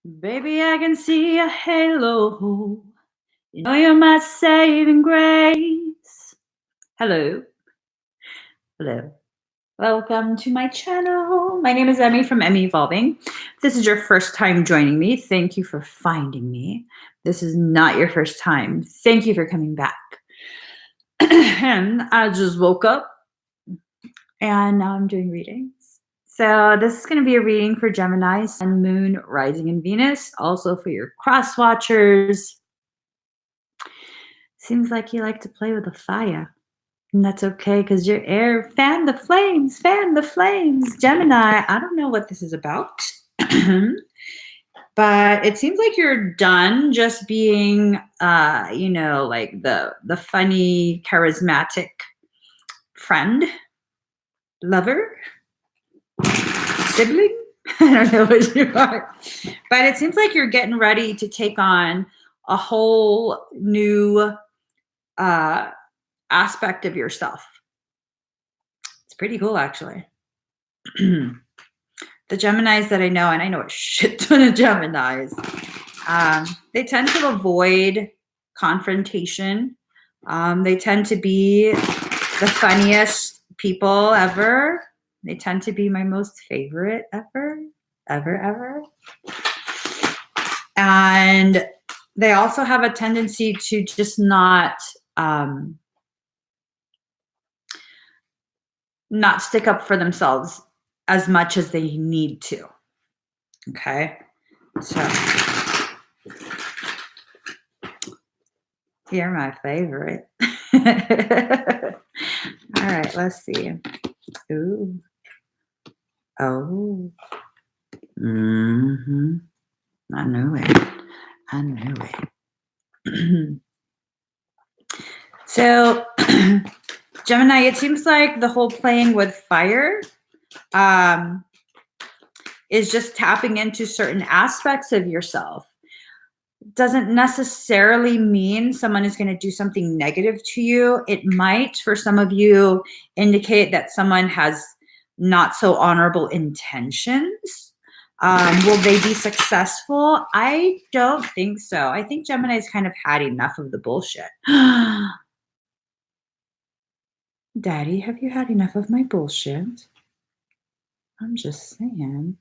Baby, I can see a halo. You know you're my saving grace. Hello. Hello. Welcome to my channel. My name is Emmy from Emmy Evolving. If this is your first time joining me, thank you for finding me. This is not your first time. Thank you for coming back. I just woke up and now I'm doing readings. So this is going to be a reading for Gemini, Sun, Moon, Rising, and Venus. Also for your cross watchers. Seems like you like to play with the fire. And that's okay because you're air. Fan the flames, fan the flames. Gemini, I don't know what this is about. But it seems like you're done just being like the funny, charismatic friend, lover, sibling. I don't know what you are. But it seems like you're getting ready to take on a whole new aspect of yourself. It's pretty cool, actually. The Geminis that I know, and I know a shit ton of Geminis, they tend to avoid confrontation. They tend to be the funniest people ever. They tend to be my most favorite ever. And they also have a tendency to just not stick up for themselves as much as they need to. Okay, so you're my favorite. All right, let's see. Ooh. Oh. Mm-hmm. I knew it. So, Gemini, it seems like the whole playing with fire is just tapping into certain aspects of yourself. Doesn't necessarily mean someone is going to do something negative to you. It might, for some of you, indicate that someone has not so honorable intentions. Will they be successful? I don't think so. I think Gemini's kind of had enough of the bullshit. Daddy, have you had enough of my bullshit? I'm just saying.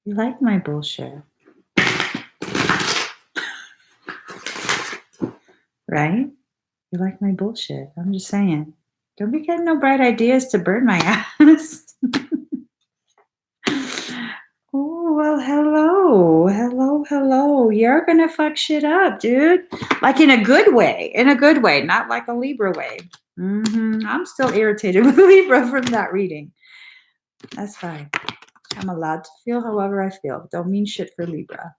You like my bullshit. Right? You like my bullshit. I'm just saying. Don't be getting no bright ideas to burn my ass. Oh, well, hello. You're gonna fuck shit up, dude. Like in a good way. Not like a Libra way. I'm still irritated with Libra from that reading. That's fine. I'm allowed to feel however I feel. Don't mean shit for Libra.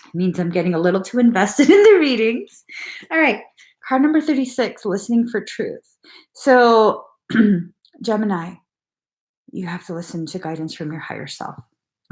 It means I'm getting a little too invested in the readings. All right. Card number 36, listening for truth. So, Gemini, you have to listen to guidance from your higher self.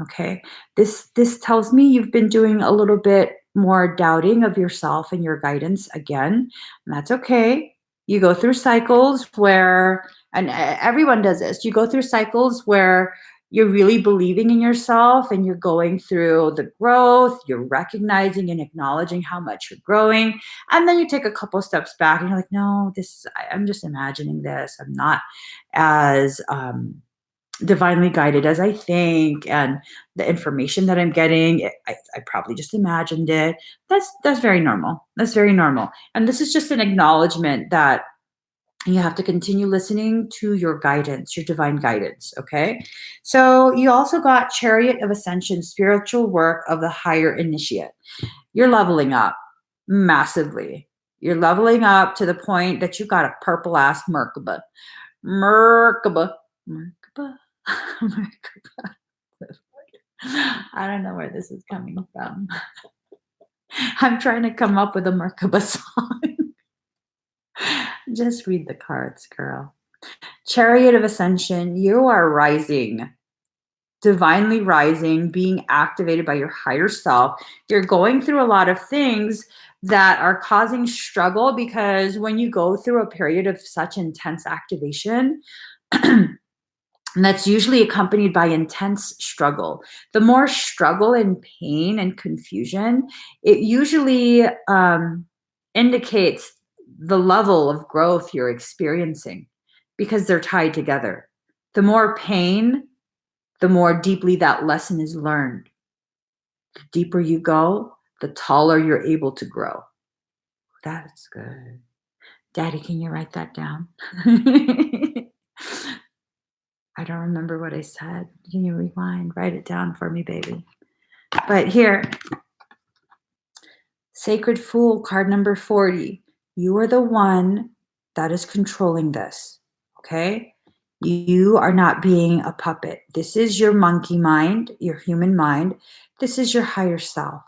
Okay. This tells me you've been doing a little bit more doubting of yourself and your guidance again. And that's okay. You go through cycles where, and everyone does this, you go through cycles where you're really believing in yourself and you're going through the growth, you're recognizing and acknowledging how much you're growing. And then you take a couple steps back and you're like, no, I'm just imagining this. I'm not as divinely guided as I think, and the information that I'm getting, I probably just imagined it. That's very normal. And this is just an acknowledgement that you have to continue listening to your guidance, your divine guidance. Okay. So you also got Chariot of Ascension, spiritual work of the higher initiate. You're leveling up massively. You're leveling up to the point that you got a purple ass Merkaba. I don't know where this is coming from. I'm trying to come up with a Merkaba song. Just read the cards, girl. Chariot of Ascension, you are rising, divinely rising, being activated by your higher self. You're going through a lot of things that are causing struggle, because when you go through a period of such intense activation, And that's usually accompanied by intense struggle. The more struggle and pain and confusion, it usually indicates the level of growth you're experiencing because they're tied together. The more pain, the more deeply that lesson is learned. The deeper you go, the taller you're able to grow. That's good. Daddy, can you write that down? I don't remember what I said. Can you rewind? Write it down for me, baby. But here, Sacred Fool, card number 40. You are the one that is controlling this, okay? You are not being a puppet. This is your monkey mind, your human mind. This is your higher self,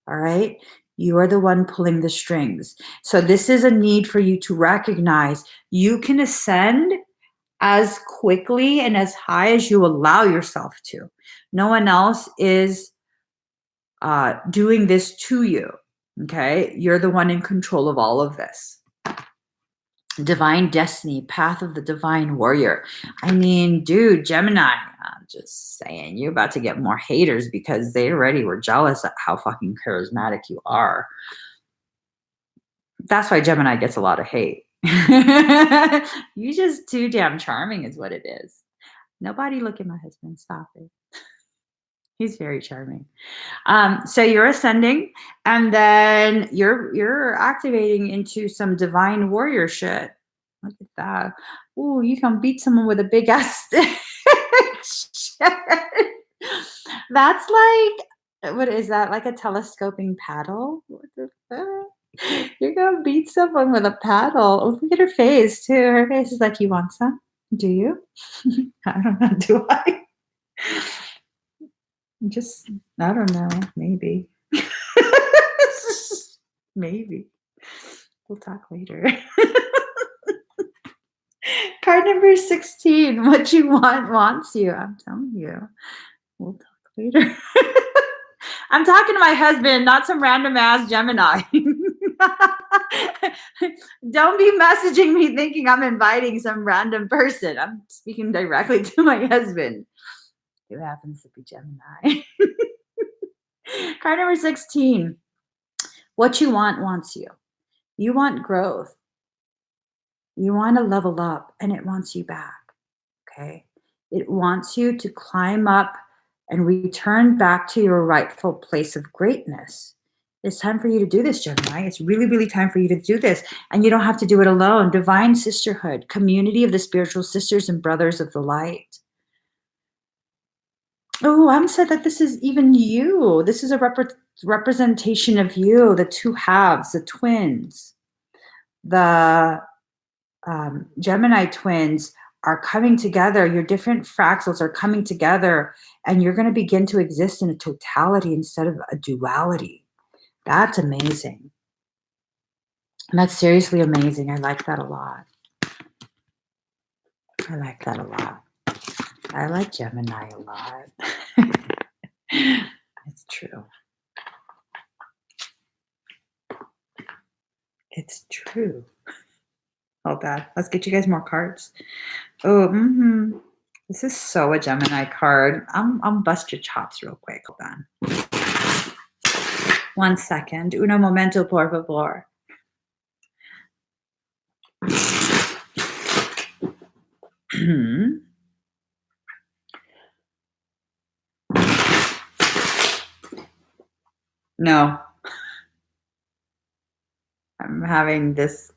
all right? You are the one pulling the strings. So this is a need for you to recognize you can ascend as quickly and as high as you allow yourself to. No one else is doing this to you. Okay. You're the one in control of all of this. Divine destiny, path of the divine warrior. I mean, dude, Gemini, I'm just saying, you're about to get more haters because they already were jealous at how fucking charismatic you are. That's why Gemini gets a lot of hate. You just too damn charming is what it is. Nobody look at my husband. Stop it. He's very charming. So you're ascending, and then you're activating into some divine warrior shit. Look at that. Ooh, you can beat someone with a big ass stick. That's like, what is that? Like a telescoping paddle? What the fuck? You're gonna beat someone with a paddle. Oh, look at her face too. Her face is like, you want some? Do you? I don't know. Do I? Just, I don't know. Maybe. Maybe. We'll talk later. Card number 16. What you want wants you. I'm telling you. We'll talk later. I'm talking to my husband, not some random ass Gemini. Don't be messaging me thinking I'm inviting some random person. I'm speaking directly to my husband, who happens to be Gemini. Card number 16. What you want wants you. You want growth. You want to level up, and it wants you back. Okay. It wants you to climb up and return back to your rightful place of greatness. It's time for you to do this, Gemini. It's really, really time for you to do this. And you don't have to do it alone. Divine sisterhood, community of the spiritual sisters and brothers of the light. Oh, I'm said that this is even you. This is a representation of you, the two halves, the twins. The Gemini twins are coming together. Your different fractals are coming together, and you're going to begin to exist in a totality instead of a duality. That's amazing. And that's seriously amazing. I like that a lot. I like that a lot. I like Gemini a lot. It's true. It's true. Oh, God. Let's get you guys more cards. Oh, This is so a Gemini card. I'll bust your chops real quick. Hold on. 1 second. Uno momento, por favor. No. I'm having this.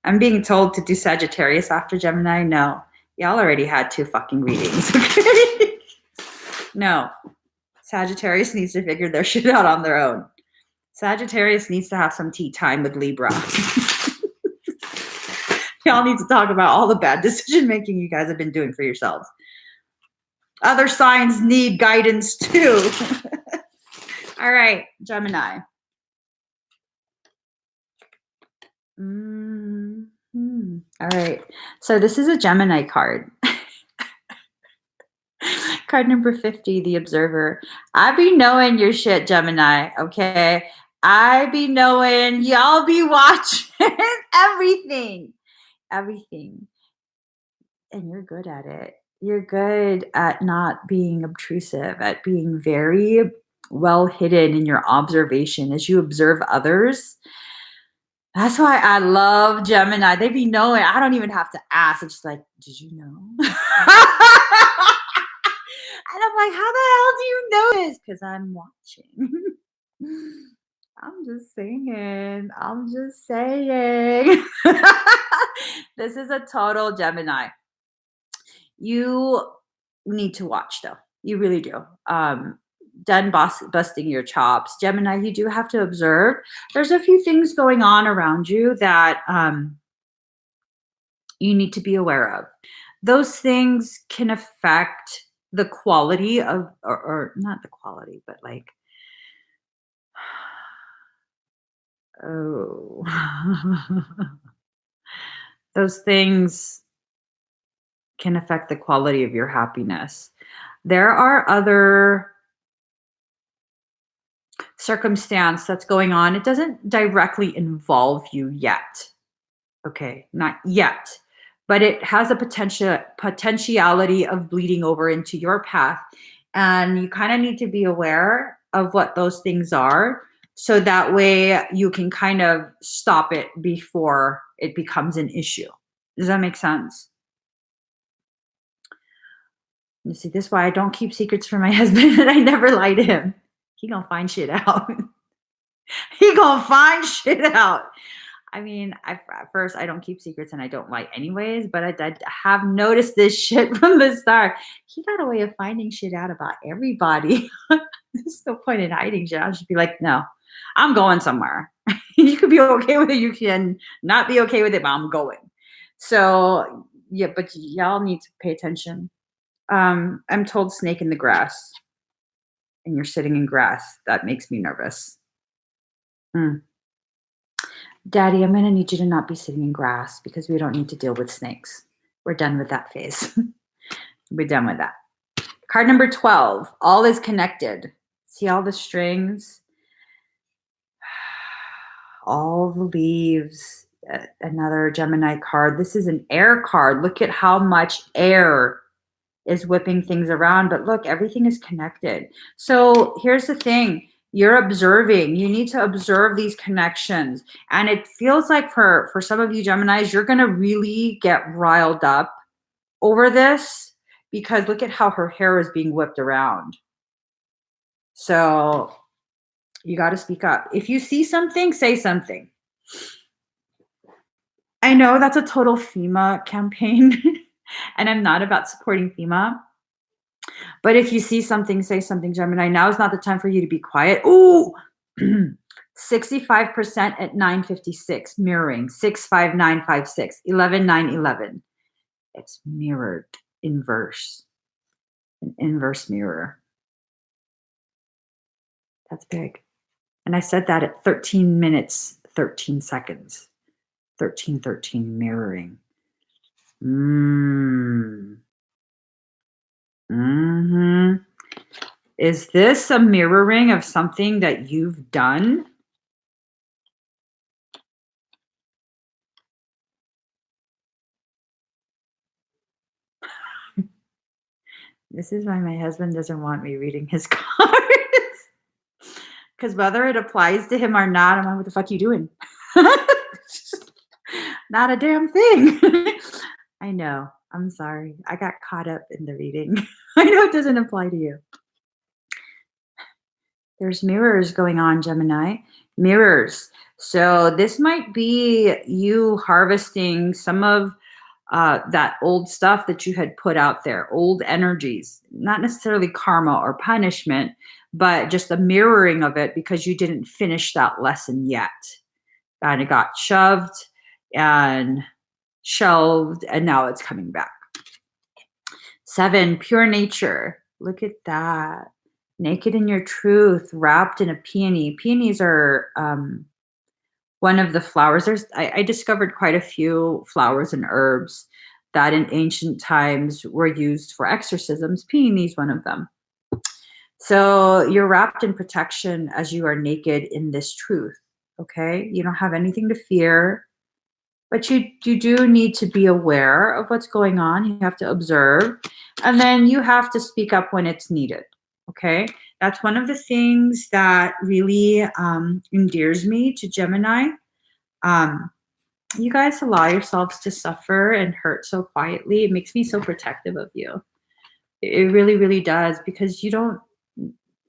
I'm being told to do Sagittarius after Gemini. No. Y'all already had 2 fucking readings. Okay? No. Sagittarius needs to figure their shit out on their own. Sagittarius needs to have some tea time with Libra. Y'all need to talk about all the bad decision making you guys have been doing for yourselves. Other signs need guidance too. All right, Gemini. All right. So this is a Gemini card. Card number 50, the Observer. I be knowing your shit, Gemini, okay? I be knowing, y'all be watching everything. Everything. And you're good at it. You're good at not being obtrusive, at being very well hidden in your observation as you observe others. That's why I love Gemini. They be knowing. I don't even have to ask. It's just like, did you know? And I'm like, how the hell do you know this? Because I'm watching. I'm just saying. I'm just saying. This is a total Gemini. You need to watch though. You really do. Done busting your chops. Gemini, you do have to observe. There's a few things going on around you that you need to be aware of. Those things can affect the quality of, or not the quality, but like, oh, those things can affect the quality of your happiness. There are other circumstance that's going on. It doesn't directly involve you yet. Okay, not yet. But it has a potentiality of bleeding over into your path. And you kind of need to be aware of what those things are so that way you can kind of stop it before it becomes an issue. Does that make sense? You see, this is why I don't keep secrets from my husband and I never lie to him. He gonna find shit out. He gonna find shit out. I mean, at first, I don't keep secrets and I don't lie anyways, but I have noticed this shit from the start. He got a way of finding shit out about everybody. There's no point in hiding shit. I'll just be like, no, I'm going somewhere. You could be okay with it. You can not be okay with it, but I'm going. So, yeah, but y'all need to pay attention. I'm told snake in the grass, and you're sitting in grass. That makes me nervous. Mm. Daddy, I'm gonna need you to not be sitting in grass because we don't need to deal with snakes. We're done with that phase. We're done with that. Card number 12, all is connected. See all the strings? All the leaves. Another Gemini card. This is an air card. Look at how much air is whipping things around. But look, everything is connected. So here's the thing. You're observing. You need to observe these connections. And it feels like for some of you Geminis, you're going to really get riled up over this because look at how her hair is being whipped around. So you got to speak up. If you see something, say something. I know that's a total FEMA campaign, and I'm not about supporting FEMA. But if you see something, say something, Gemini. Now is not the time for you to be quiet. Ooh, 65% at 9:56, mirroring 65956, 11:9:11. It's mirrored inverse, an inverse mirror. That's big. And I said that at 13 minutes, 13 seconds, 1313 mirroring. Is this a mirroring of something that you've done? This is why my husband doesn't want me reading his cards. Because whether it applies to him or not, I'm like, what the fuck you doing? Not a damn thing. I know. I'm sorry. I got caught up in the reading. I know it doesn't apply to you. There's mirrors going on, Gemini. Mirrors. So this might be you harvesting some of that old stuff that you had put out there, old energies, not necessarily karma or punishment, but just a mirroring of it because you didn't finish that lesson yet. And it got shoved and shelved, and now it's coming back. 7, pure nature. Look at that. Naked in your truth, wrapped in a peony. Peonies are one of the flowers. I discovered quite a few flowers and herbs that in ancient times were used for exorcisms. Peony is one of them. So you're wrapped in protection as you are naked in this truth. Okay, you don't have anything to fear. But you do need to be aware of what's going on. You have to observe, and then you have to speak up when it's needed. Okay, that's one of the things that really endears me to Gemini. Um, you guys allow yourselves to suffer and hurt so quietly. It makes me so protective of you. It really, really does, because you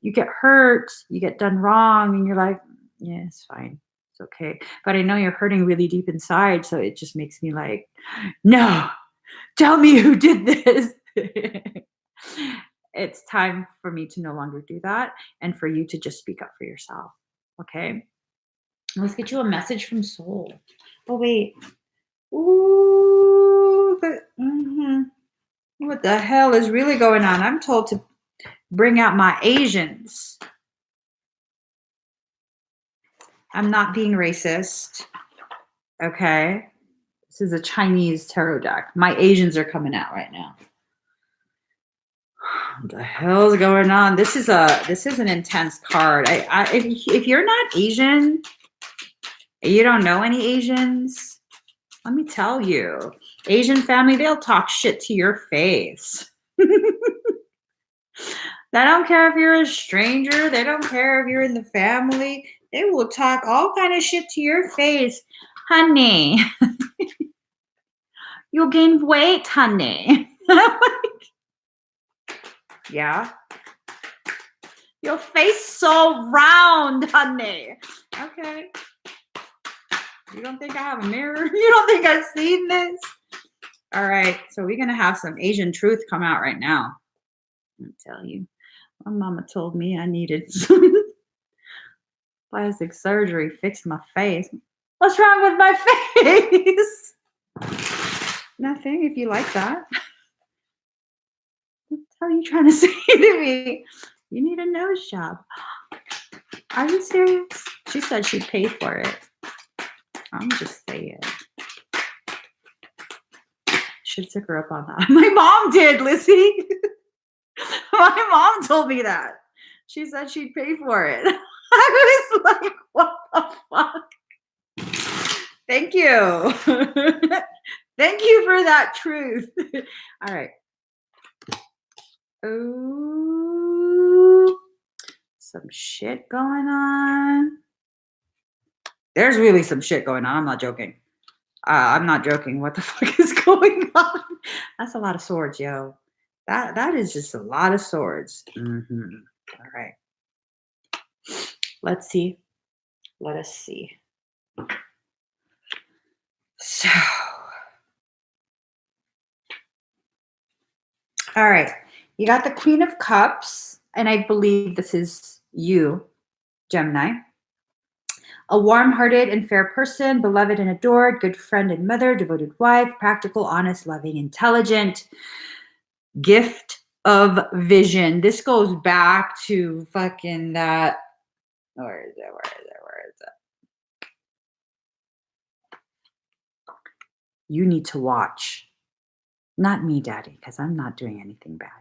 get hurt, you get done wrong, and you're like, yeah, it's fine. It's okay. But I know you're hurting really deep inside. So it just makes me like, no, tell me who did this. It's time for me to no longer do that and for you to just speak up for yourself. Okay. Let's get you a message from soul. Oh, wait. Ooh, what the hell is really going on? I'm told to bring out my Asians. I'm not being racist. Okay. This is a Chinese tarot deck. My Asians are coming out right now. What the hell is going on? This is an intense card. If you're not Asian, you don't know any Asians, let me tell you, Asian family, they'll talk shit to your face. They don't care if you're a stranger. They don't care if you're in the family. They will talk all kind of shit to your face. Honey, you'll gain weight, honey. Yeah. Your face so round, honey. Okay. You don't think I have a mirror? You don't think I've seen this? All right. So we're going to have some Asian truth come out right now. I'll tell you. My mama told me I needed some plastic surgery, fix my face. What's wrong with my face? Nothing, if you like that. What are you trying to say to me? You need a nose job. Are you serious? She said she'd pay for it. I'm just saying. Should have took her up on that. My mom did, Lizzie. My mom told me that. She said she'd pay for it. I was like, what the fuck? Thank you. Thank you for that truth. All right. Ooh, some shit going on. There's really some shit going on. I'm not joking. I'm not joking. What the fuck is going on? That's a lot of swords, yo. That is just a lot of swords. Mm-hmm. All right. Let's see. Let us see. So, all right. You got the Queen of Cups, and I believe this is you, Gemini. A warm-hearted and fair person, beloved and adored, good friend and mother, devoted wife, practical, honest, loving, intelligent, gift of vision. This goes back to fucking that. Where is it? You need to watch. Not me, Daddy, because I'm not doing anything bad.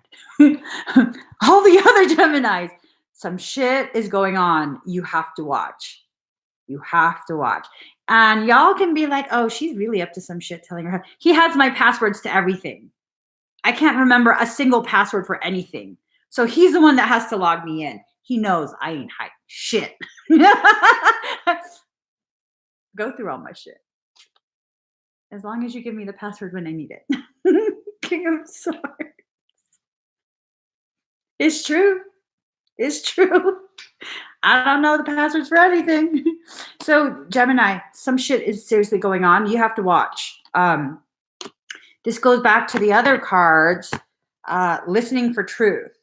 All the other Geminis. Some shit is going on. You have to watch. You have to watch. And y'all can be like, oh, she's really up to some shit telling her. He has my passwords to everything. I can't remember a single password for anything. So he's the one that has to log me in. He knows I ain't hiding shit. Go through all my shit. As long as you give me the password when I need it. King of Swords. It's true. It's true. I don't know the passwords for anything. So Gemini, some shit is seriously going on. You have to watch. This goes back to the other cards, listening for truth.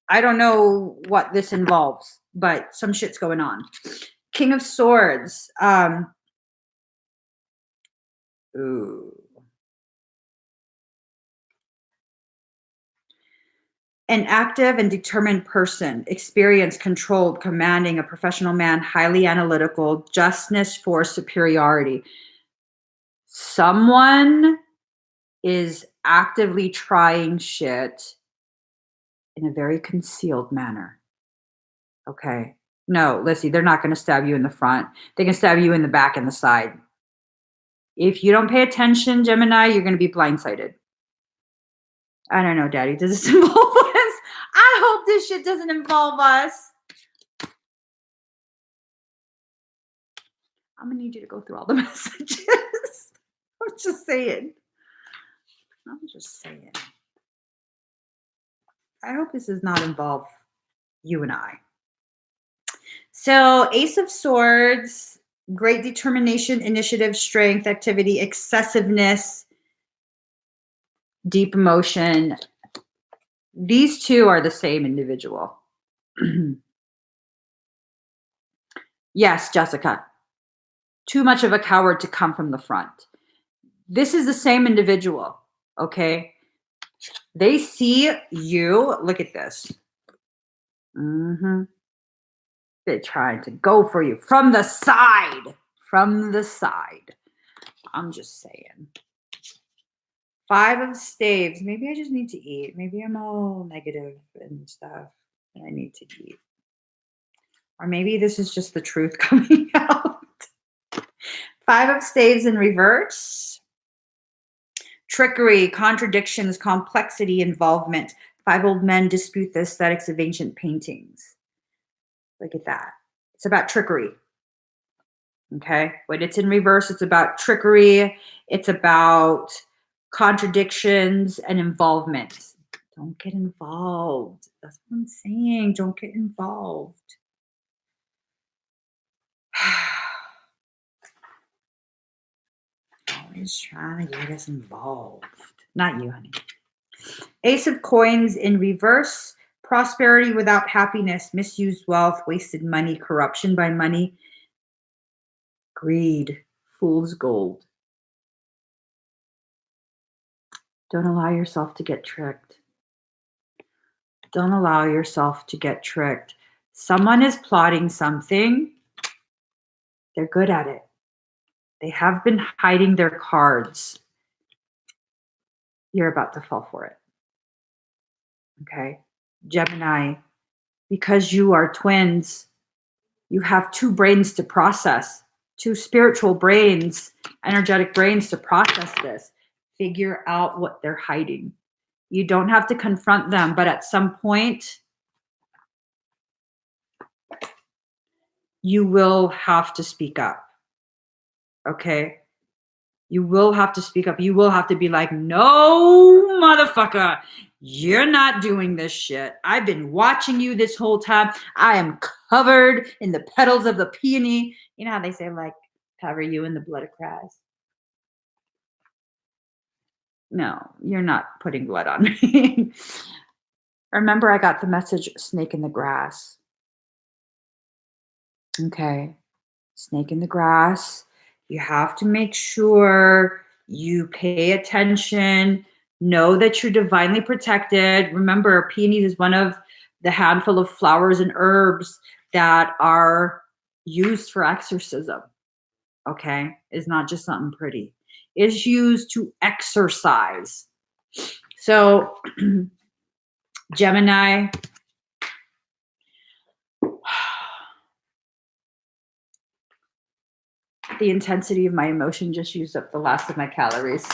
I don't know what this involves, but some shit's going on. King of Swords. Ooh. An active and determined person, experienced, controlled, commanding, a professional man, highly analytical, justness for superiority. Someone is actively trying shit in a very concealed manner. Okay. No, Lissy, they're not going to stab you in the front. They can stab you in the back and the side. If you don't pay attention, Gemini, you're going to be blindsided. I don't know, Daddy. Does this involve us? I hope this shit doesn't involve us. I'm going to need you to go through all the messages. I'm just saying. I hope this does not involve you and I. So, Ace of Swords, great determination, initiative, strength, activity, excessiveness, deep emotion. These two are the same individual. Yes, Jessica. Too much of a coward to come from the front. This is the same individual, okay? They see you. Look at this. They're trying to go for you from the side. From the side. I'm just saying. 5 of Staves. Maybe I just need to eat. Maybe I'm all negative and stuff. And I need to eat. Or maybe this is just the truth coming out. 5 of Staves in reverse. Trickery, contradictions, complexity, involvement. 5 old men dispute the aesthetics of ancient paintings. Look at that. It's about trickery. Okay? When it's in reverse, it's about trickery. It's about contradictions and involvement. Don't get involved. That's what I'm saying. Don't get involved. Always trying to get us involved. Not you, honey. Ace of Coins in reverse. Prosperity without happiness, misused wealth, wasted money, corruption by money, greed, fool's gold. Don't allow yourself to get tricked. Don't allow yourself to get tricked. Someone is plotting something. They're good at it. They have been hiding their cards. You're about to fall for it. Okay? Gemini, because you are twins, you have 2 brains to process, 2 spiritual brains, energetic brains to process this. Figure out what they're hiding. You don't have to confront them, but at some point, you will have to speak up. Okay? You will have to speak up. You will have to be like, no, motherfucker, you're not doing this shit. I've been watching you this whole time. I am covered in the petals of the peony. You know how they say, like, cover you in the blood of Christ? No, you're not putting blood on me. Remember, I got the message, snake in the grass. Okay. Snake in the grass. You have to make sure you pay attention. Know that you're divinely protected. Remember, peonies is one of the handful of flowers and herbs that are used for exorcism. Okay? It's not just something pretty. It's used to exorcise. So, Gemini, the intensity of my emotion just used up the last of my calories.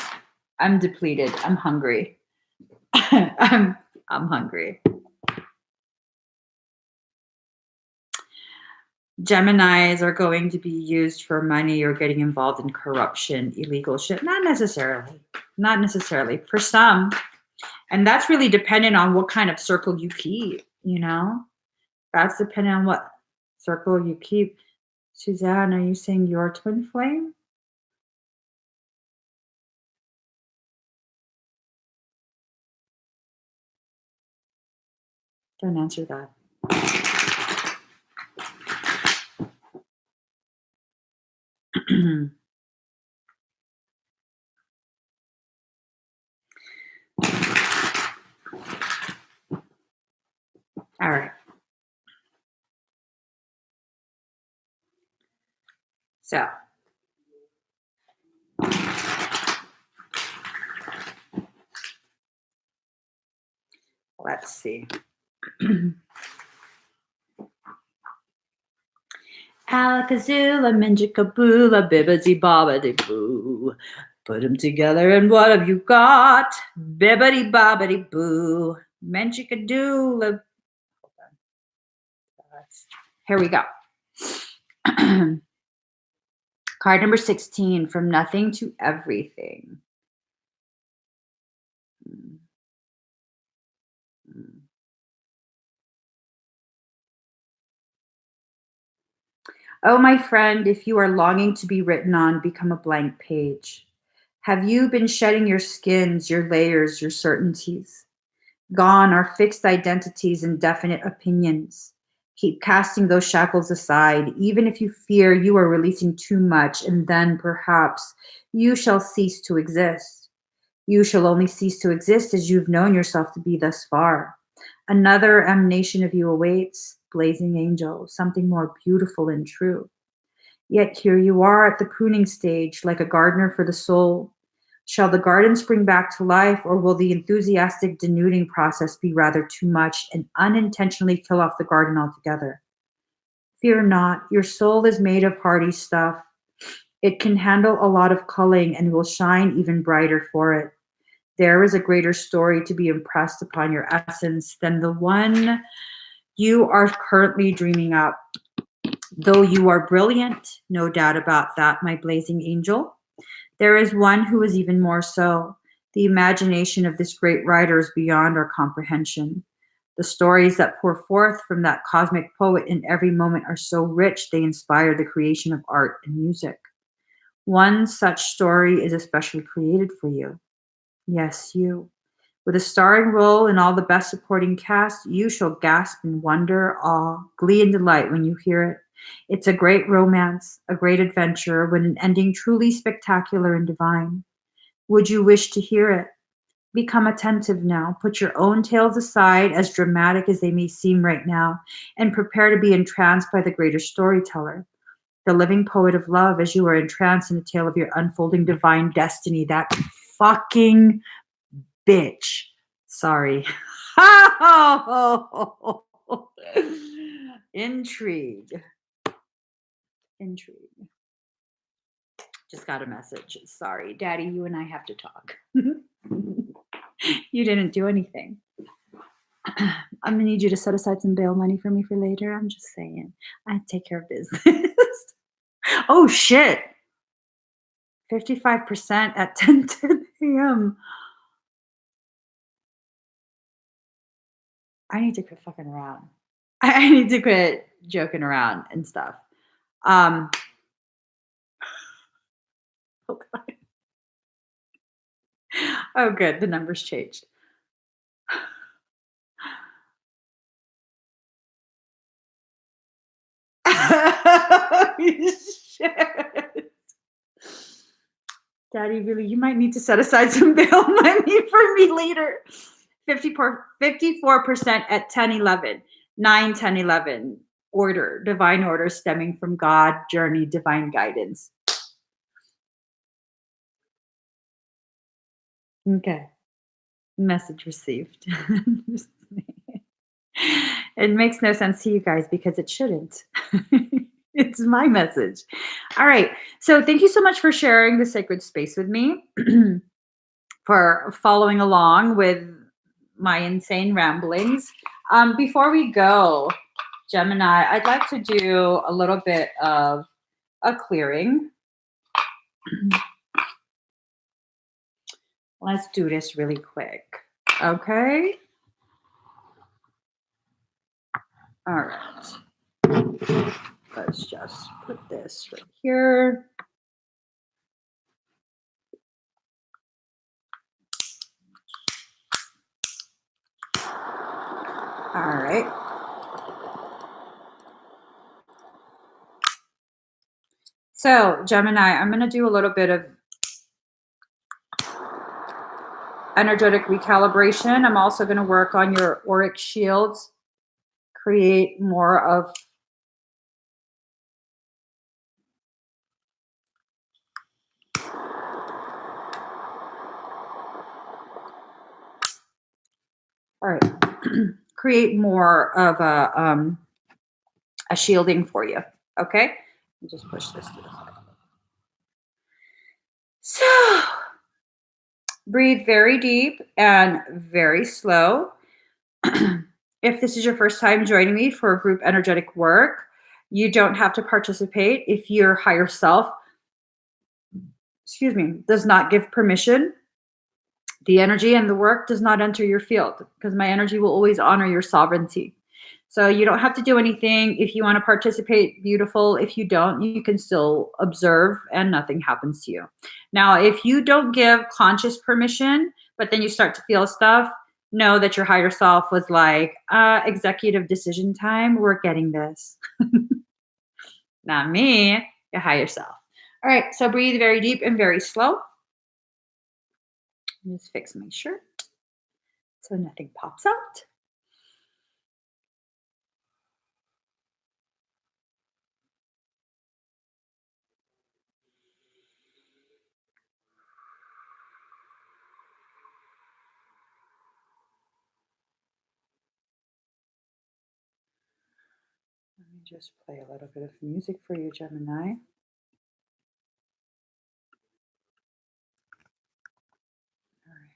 I'm depleted. I'm hungry. I'm hungry. Geminis are going to be used for money or getting involved in corruption, illegal shit. Not necessarily. Not necessarily. For some. And that's really dependent on what kind of circle you keep, you know? That's dependent on what circle you keep. Suzanne, are you saying your twin flame? Don't answer that. All right. So, let's see. Alakazoola, Minjikaboola, Bibbidi Bobbidi Boo. Put them together and what have you got? Bibbidi Bobbidi Boo. Minjikadoola. Here we go. Card number 16, From Nothing to Everything. Oh, my friend, if you are longing to be written on, become a blank page. Have you been shedding your skins, your layers, your certainties? Gone are fixed identities and definite opinions. Keep casting those shackles aside, even if you fear you are releasing too much, and then perhaps you shall cease to exist. You shall only cease to exist as you've known yourself to be thus far. Another emanation of you awaits, blazing angel, something more beautiful and true. Yet here you are at the pruning stage, like a gardener for the soul. Shall the garden spring back to life, or will the enthusiastic denuding process be rather too much and unintentionally kill off the garden altogether? Fear not, your soul is made of hardy stuff. It can handle a lot of culling and will shine even brighter for it. There is a greater story to be impressed upon your essence than the one you are currently dreaming up. Though you are brilliant, no doubt about that, my blazing angel, there is one who is even more so. The imagination of this great writer is beyond our comprehension. The stories that pour forth from that cosmic poet in every moment are so rich they inspire the creation of art and music. One such story is especially created for you. Yes, you. With a starring role in all the best supporting cast, you shall gasp in wonder, awe, glee, and delight when you hear it. It's a great romance, a great adventure, with an ending truly spectacular and divine. Would you wish to hear it? Become attentive now. Put your own tales aside, as dramatic as they may seem right now, and prepare to be entranced by the greater storyteller, the living poet of love, as you are entranced in the tale of your unfolding divine destiny. That fucking bitch. Sorry. Intrigue. Intrigue. Just got a message. Sorry, Daddy, you and I have to talk. You didn't do anything. I'm gonna need you to set aside some bail money for me for later. I'm just saying. I take care of business. Oh shit. 55% at 10 a.m. I need to quit fucking around. I need to quit joking around and stuff. Oh God. Oh, good. The numbers changed. Shit. Daddy, really, you might need to set aside some bail money for me later. 54% at 10:11, 9:10:11. Order, divine order stemming from God, journey, divine guidance. Okay. Message received. It makes no sense to you guys because it shouldn't. It's my message. All right. So thank you so much for sharing the sacred space with me, for following along with my insane ramblings. Before we go, Gemini, I'd like to do a little bit of a clearing. Let's do this really quick. Okay. All right. Let's just put this right here. All right. So, Gemini, I'm going to do a little bit of energetic recalibration. I'm also going to work on your auric shields, create more of all right. Create more of a shielding for you. Okay? I'll just push this to the side. So breathe very deep and very slow. If this is your first time joining me for group energetic work, you don't have to participate if your higher self, does not give permission. The energy and the work does not enter your field because my energy will always honor your sovereignty. So you don't have to do anything. If you want to participate, beautiful. If you don't, you can still observe and nothing happens to you. Now, if you don't give conscious permission, but then you start to feel stuff, know that your higher self was like, executive decision time. We're getting this. Not me, your higher self. All right, so breathe very deep and very slow. Just fix my shirt so nothing pops out. Let me just play a little bit of music for you, Gemini. All right.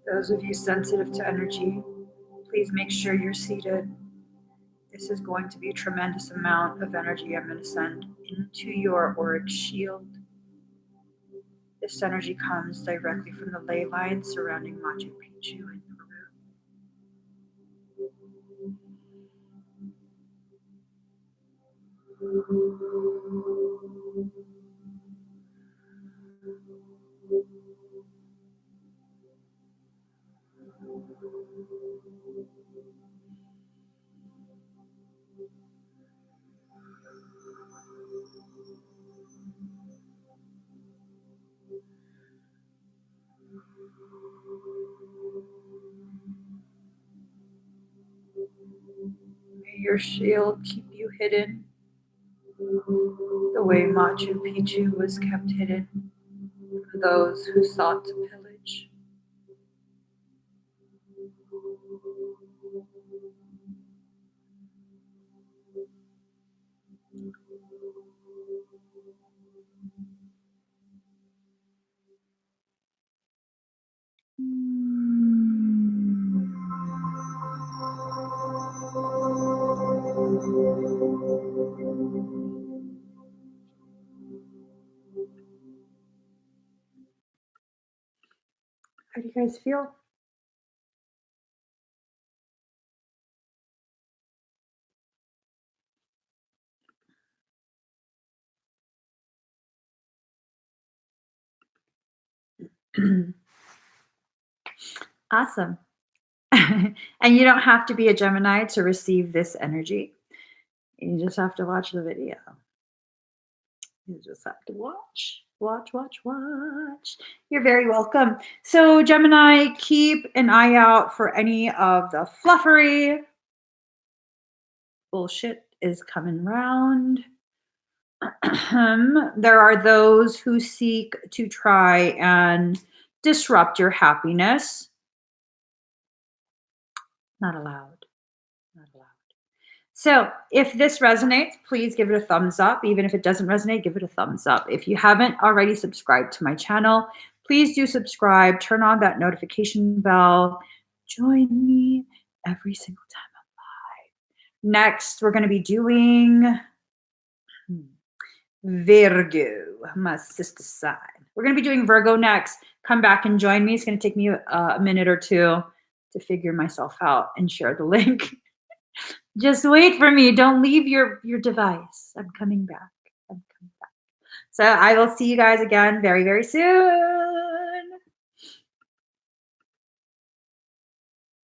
Those of you sensitive to energy, please make sure you're seated. This is going to be a tremendous amount of energy I'm going to send into your auric shield. This energy comes directly from the ley lines surrounding Machu Picchu in Peru. May your shield keep you hidden the way Machu Picchu was kept hidden from those who sought to pillage. How do you guys feel? Awesome. And you don't have to be a Gemini to receive this energy. You just have to watch the video. You just have to watch. Watch, watch, watch. You're very welcome. So, Gemini, keep an eye out for any of the fluffery bullshit is coming round. There are those who seek to try and disrupt your happiness. Not allowed. Not allowed. So if this resonates, please give it a thumbs up. Even if it doesn't resonate, give it a thumbs up. If you haven't already subscribed to my channel, please do subscribe. Turn on that notification bell. Join me every single time I'm live. Next, we're going to be doing Virgo, my sister sign. We're going to be doing Virgo next. Come back and join me. It's going to take me a minute or two to figure myself out and share the link. Just wait for me. Don't leave your device. I'm coming back. I'm coming back. So I will see you guys again very, very soon.